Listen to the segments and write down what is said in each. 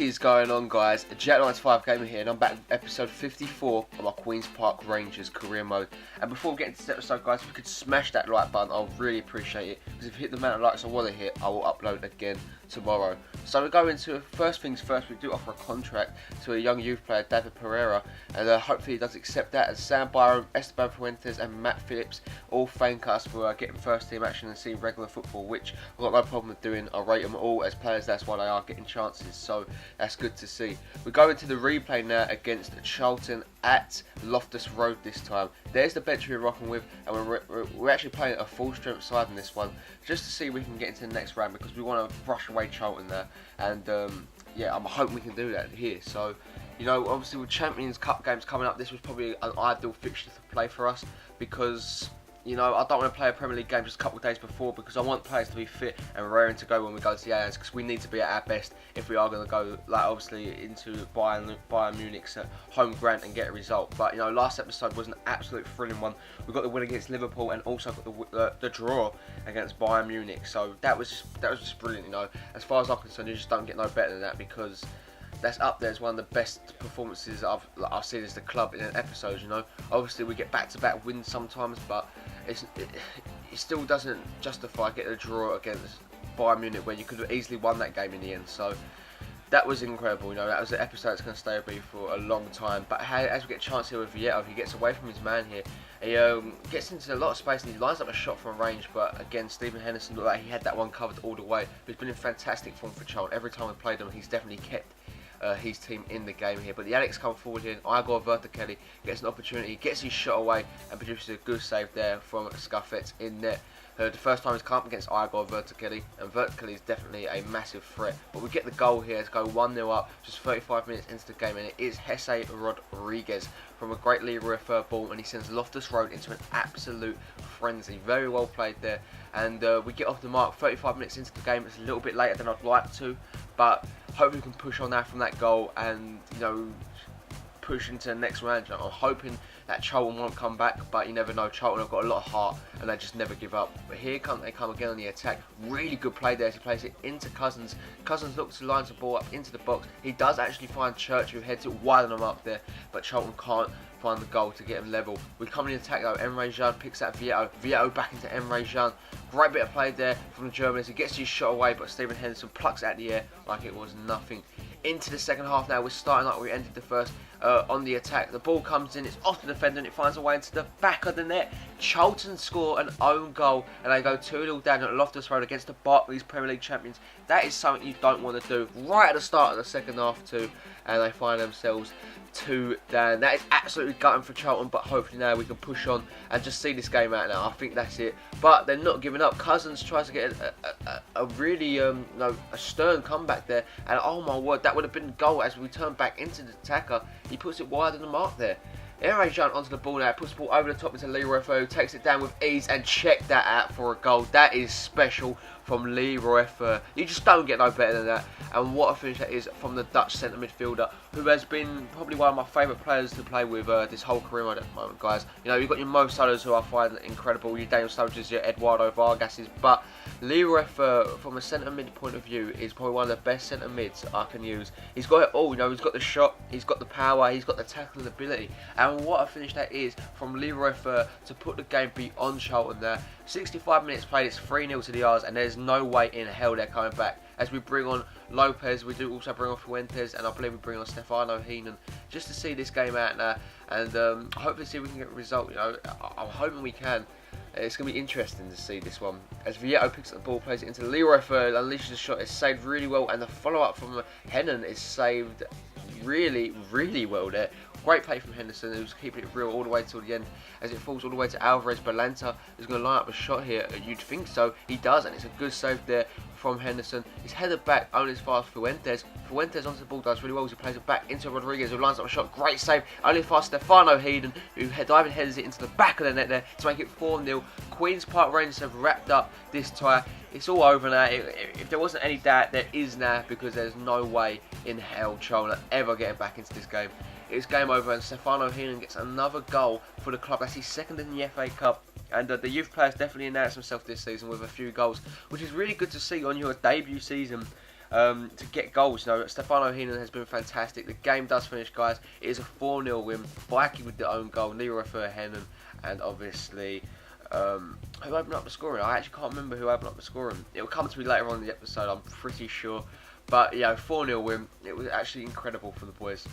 What is going on, guys? Jack95 Gamer here, and I'm back with episode 54 of my Queen's Park Rangers career mode. And before we get into this episode, guys, if you could smash that like button, I'll really appreciate it. Because if you hit the amount of likes I want to hit, I will upload again tomorrow. So we go into first things first. We do offer a contract to a young youth player, David Pereira, and hopefully he does accept that. As Sam Byron, Esteban Fuentes, and Matt Phillips all thank us for getting first team action and seeing regular football, which I've got no problem with doing. I rate them all as players. That's why they are getting chances. So that's good to see. We go into the replay now against Charlton at Loftus Road this time. There's the bench we're rocking with, and we're actually playing a full strength side in this one, just to see if we can get into the next round, because we want to brush away Charlton there. And yeah, I'm hoping we can do that here. So, you know, obviously with Champions Cup games coming up, this was probably an ideal fixture to play for us, because, you know, I don't want to play a Premier League game just a couple of days before, because I want players to be fit and raring to go when we go to the Allianz, because we need to be at our best if we are going to go, like, obviously into Bayern Munich's home ground and get a result. But, you know, last episode was an absolute thrilling one. We got the win against Liverpool and also got the draw against Bayern Munich. So that was just brilliant. You know, as far as I'm concerned, you just don't get no better than that, because that's up there as one of the best performances I've seen as the club in an episode. You know, obviously we get back-to-back wins sometimes, but it still doesn't justify getting a draw against Bayern Munich, where you could have easily won that game in the end. So that was incredible. You know, that was an episode that's going to stay with me for a long time. But as we get a chance here with Vieto, he gets away from his man here. He gets into a lot of space and he lines up a shot from range, but again, Stephen Henderson looked like he had that one covered all the way. He's been in fantastic form for Charlton. Every time we played him, he's definitely kept his team in the game here. But the Alex come forward here, and Igor Vertichelli gets an opportunity, gets his shot away and produces a good save there from Scuffet in net. The first time he's come up against Igor Vertichelli, and Vertichelli is definitely a massive threat. But we get the goal here to go 1-0 up, just 35 minutes into the game, and it is Jesse Rodriguez from a great Leroy Fer ball, and he sends Loftus Road into an absolute frenzy. Very well played there, and we get off the mark 35 minutes into the game. It's a little bit later than I'd like to, but hopefully we can push on now from that goal and, you know, push into the next round. I'm hoping that Charlton won't come back, but you never know. Charlton have got a lot of heart and they just never give up. But here they come again on the attack. Really good play there as he plays it into Cousins. Cousins looks to line the ball up into the box. He does actually find Church, who heads it wide on him up there, but Charlton can't find the goal to get him level. We come in the attack though. Emre Can picks out Vieto. Vieto back into Emre Can. Great bit of play there from the Germans. He gets his shot away, but Stephen Henderson plucks it out the air like it was nothing. Into the second half now. We're starting like we ended the first. On the attack, the ball comes in, it's off the defender and it finds a way into the back of the net. Charlton score an own goal and they go 2-0 down at Loftus Road against the Barclays Premier League champions. That is something you don't want to do right at the start of the second half too, and they find themselves 2 down. That is absolutely gutting for Charlton, but hopefully now we can push on and just see this game out now. I think that's it, but they're not giving up. Cousins tries to get a really a stern comeback there, and oh my word, that would have been a goal as we turn back into the attacker. He puts it wide of the mark there. Emre Can onto the ball now, puts the ball over the top into Leroy Fer, takes it down with ease, and check that out for a goal. That is special from Leroy Fer. You just don't get no better than that. And what a finish that is from the Dutch centre midfielder, who has been probably one of my favourite players to play with this whole career mode at the moment, guys. You know, you've got your Mo Salahs, who I find incredible, your Daniel Sturridges, your Eduardo Vargases, but Leroy Fer, from a centre mid point of view, is probably one of the best centre mids I can use. He's got it all, you know, he's got the shot, he's got the power, he's got the tackling ability, and what a finish that is from Leroy Fer to put the game beyond Charlton there. 65 minutes played, it's 3-0 to the R's, and there's no way in hell they're coming back. As we bring on Lopez, we do also bring on Fuentes, and I believe we bring on Stefano Heenan, just to see this game out now, and hopefully see if we can get a result. You know, I'm hoping we can. It's going to be interesting to see this one. As Vieto picks up the ball, plays it into Leroy Fer, unleashes the shot, it's saved really well, and the follow-up from Henan is saved really, really well there. Great play from Henderson, who's keeping it real all the way till the end, as it falls all the way to Alvarez Balanta, who's going to line up a shot here. You'd think so, he does, and it's a good save there from Henderson. He's headed back only as far as Fuentes. Fuentes onto the ball, does really well as he plays it back into Rodriguez, who lines up a shot. Great save, only as far as Stefano Heenan, who diving headers it into the back of the net there to make it 4-0. Queen's Park Rangers have wrapped up this tie. It's all over now. If there wasn't any doubt, there is now, because there's no way in hell Charlton are ever getting back into this game. It's game over, and Stefano Heenan gets another goal for the club. That's his second in the FA Cup. And the youth players definitely announced himself this season with a few goals, which is really good to see on your debut season. to get goals. You know, Stefano Heenan has been fantastic. The game does finish, guys. It is a 4-0 win. Viking with their own goal. Leroy Verheyen, and obviously, who opened up the scoring? I actually can't remember who opened up the scoring. It will come to me later on in the episode, I'm pretty sure. But yeah, 4-0 win. It was actually incredible for the boys.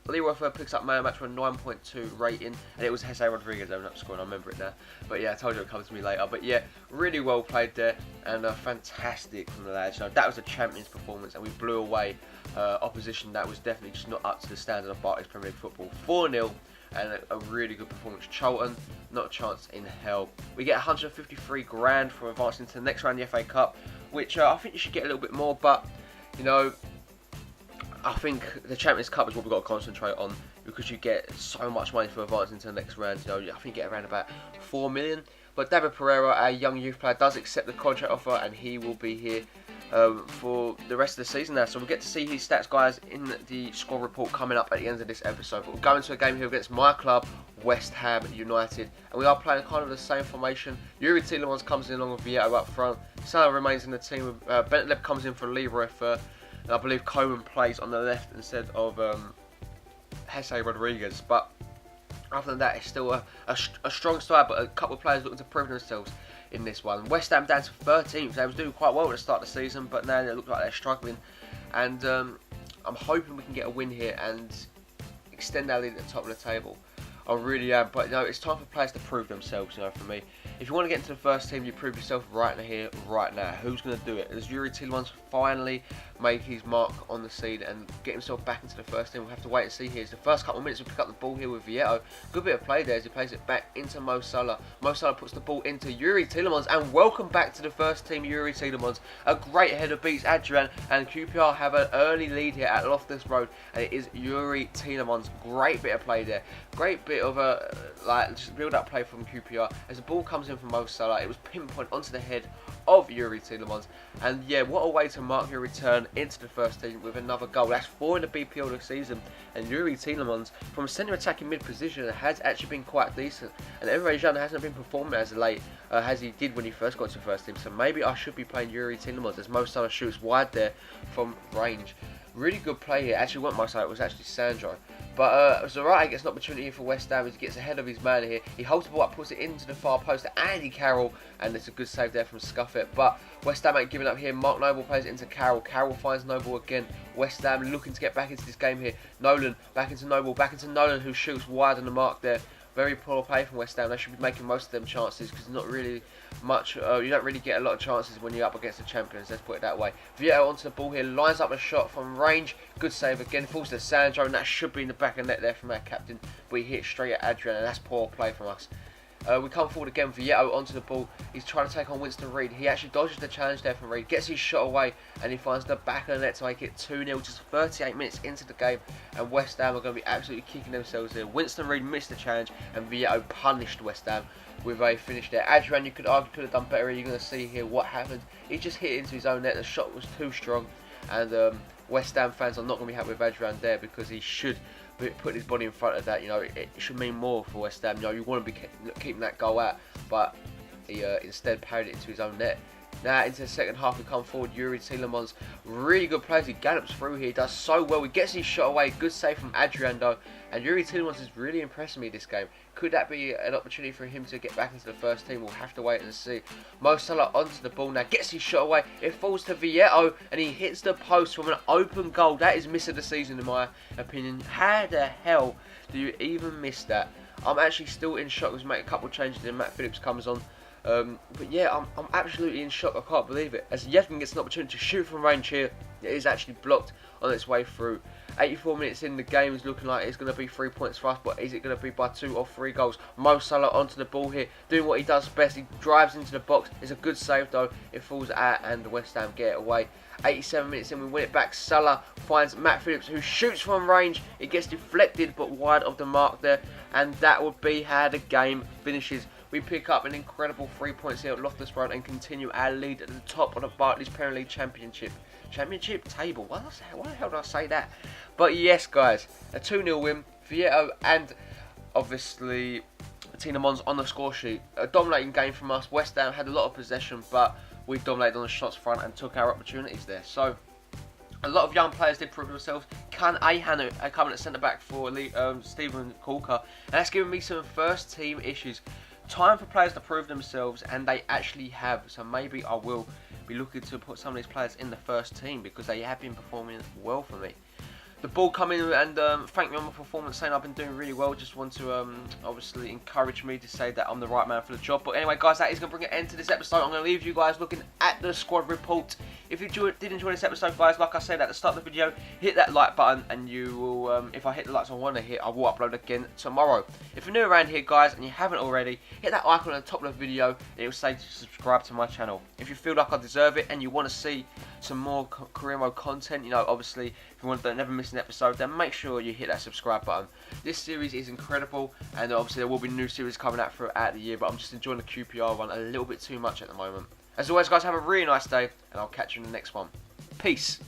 Leroy Verheyen picks up man of the match with a 9.2 rating, and it was Jose Rodriguez opening up the scoring. I remember it now. But yeah, I told you it would come to me later. But yeah, really well played there, and fantastic from the lads. You know, that was a champion's performance, and we blew away opposition that was definitely just not up to the standard of Barclays Premier League football. 4-0. And a really good performance. Charlton, not a chance in hell. We get 153 grand for advancing to the next round of the FA Cup, which I think you should get a little bit more, but you know, I think the Champions Cup is what we've got to concentrate on, because you get so much money for advancing to the next round. You know, I think you get around about 4 million. But David Pereira, our young youth player, does accept the contract offer, and he will be here for the rest of the season now. So we'll get to see his stats, guys, in the score report coming up at the end of this episode. But we'll go into a game here against my club, West Ham United, and we are playing kind of the same formation. Yuri Tielemans comes in along with Vieto up front. Salah remains in the team. Bentleb comes in for Leroy Verheyen, and I believe Coleman plays on the left instead of Jose Rodriguez. But other than that, it's still a strong side, but a couple of players looking to prove themselves in this one. West Ham down to 13th. They was doing quite well at the start of the season, but now they look like they're struggling. And I'm hoping we can get a win here and extend our lead at the top of the table. I really am, but you know, it's time for players to prove themselves. You know, for me, if you want to get into the first team, you prove yourself right here, right now. Who's going to do it? Does Yuri Tielemans finally make his mark on the scene and get himself back into the first team? We'll have to wait and see here. It's the first couple of minutes we pick up the ball here with Vieto. Good bit of play there as he plays it back into Mo Salah. Mo Salah puts the ball into Yuri Tielemans, and welcome back to the first team, Yuri Tielemans. A great header beats Adrian, and QPR have an early lead here at Loftus Road, and it is Yuri Tielemans. Great bit of play there. Great bit of just build-up play from QPR as the ball comes in from Mo Salah. It was pinpoint onto the head of Yuri Tielemans, and yeah, what a way to mark your return into the first team with another goal. That's 4 in the BPL this season, and Yuri Tielemans from centre attacking mid position has actually been quite decent, and Emre Can hasn't been performing as late as he did when he first got to the first team, so maybe I should be playing Yuri Tielemans as Mo Salah shoots wide there from range. Really good play here. Actually, wasn't Mo Salah, it was actually Sandro. But Zarate gets an opportunity for West Ham as he gets ahead of his man here. He holds the ball up, puts it into the far post to Andy Carroll, and it's a good save there from Scuffet. But West Ham ain't giving up here. Mark Noble plays it into Carroll. Carroll finds Noble again. West Ham looking to get back into this game here. Nolan back into Noble, back into Nolan, who shoots wide on the mark there. Very poor play from West Ham. They should be making most of them chances because not really much. You don't really get a lot of chances when you're up against the champions. Let's put it that way. Vieto onto the ball here, lines up a shot from range. Good save again. Falls to Sandro, and that should be in the back of the net there from our captain. But he hit straight at Adrian, and that's poor play from us. We come forward again. Vieto onto the ball. He's trying to take on Winston Reid. He actually dodges the challenge there from Reid. Gets his shot away, and he finds the back of the net to make it 2-0. Just 38 minutes into the game, and West Ham are going to be absolutely kicking themselves in. Winston Reid missed the challenge, and Vieto punished West Ham with a finish there. Adrian, you could argue, could have done better. You're going to see here what happened. He just hit into his own net. The shot was too strong, and West Ham fans are not going to be happy with Adrian there because he should put his body in front of that. You know, it should mean more for West Ham. You know, you want to be keeping that goal out, but he instead parried it into his own net. Now into the second half, we come forward. Yuri Tielemans, really good plays. He gallops through here. He does so well. He gets his shot away. Good save from Adrian though. And Yuri Tielemans is really impressing me this game. Could that be an opportunity for him to get back into the first team? We'll have to wait and see. Mo Salah onto the ball now. Gets his shot away. It falls to Vieto, and he hits the post from an open goal. That is miss of the season in my opinion. How the hell do you even miss that? I'm actually still in shock. Let's make a couple of changes and Matt Phillips comes on. But yeah, I'm absolutely in shock. I can't believe it. As Yevgen gets an opportunity to shoot from range here, it is actually blocked on its way through. 84 minutes in, the game is looking like it's going to be 3 points for us, but is it going to be by 2 or 3 goals? Mo Salah onto the ball here, doing what he does best. He drives into the box. It's a good save though. It falls out and West Ham get it away. 87 minutes in, we win it back. Salah finds Matt Phillips, who shoots from range. It gets deflected but wide of the mark there, and that would be how the game finishes. We pick up an incredible 3 points here at Loftus Road and continue our lead at the top of the Barclays Premier League Championship table. Why the hell did I say that? But yes, guys, a 2-0 win. Vieto and obviously Tielemans on the score sheet. A dominating game from us. West Ham had a lot of possession, but we dominated on the shots front and took our opportunities there. So A lot of young players did prove themselves. Can Ahanu coming at centre back for Stephen Corker, and that's given me some first team issues. Time for players to prove themselves, and they actually have. So maybe I will be looking to put some of these players in the first team because they have been performing well for me. The ball coming and thank me on my performance, saying I've been doing really well. Just want to obviously encourage me to say that I'm the right man for the job. But anyway, guys, that is going to bring an end to this episode. I'm going to leave you guys looking at the squad report. If you did enjoy this episode, guys, like I said at the start of the video, hit that like button, and you will, if I hit the likes I want to hit, I will upload again tomorrow. If you're new around here, guys, and you haven't already, hit that icon at the top of the video, and it will say to subscribe to my channel. If you feel like I deserve it and you want to see some more career mode content, you know, obviously, if you want to never miss an episode, then make sure you hit that subscribe button. This series is incredible, and obviously there will be new series coming out throughout the year, but I'm just enjoying the QPR one a little bit too much at the moment. As always, guys, have a really nice day, and I'll catch you in the next one. Peace.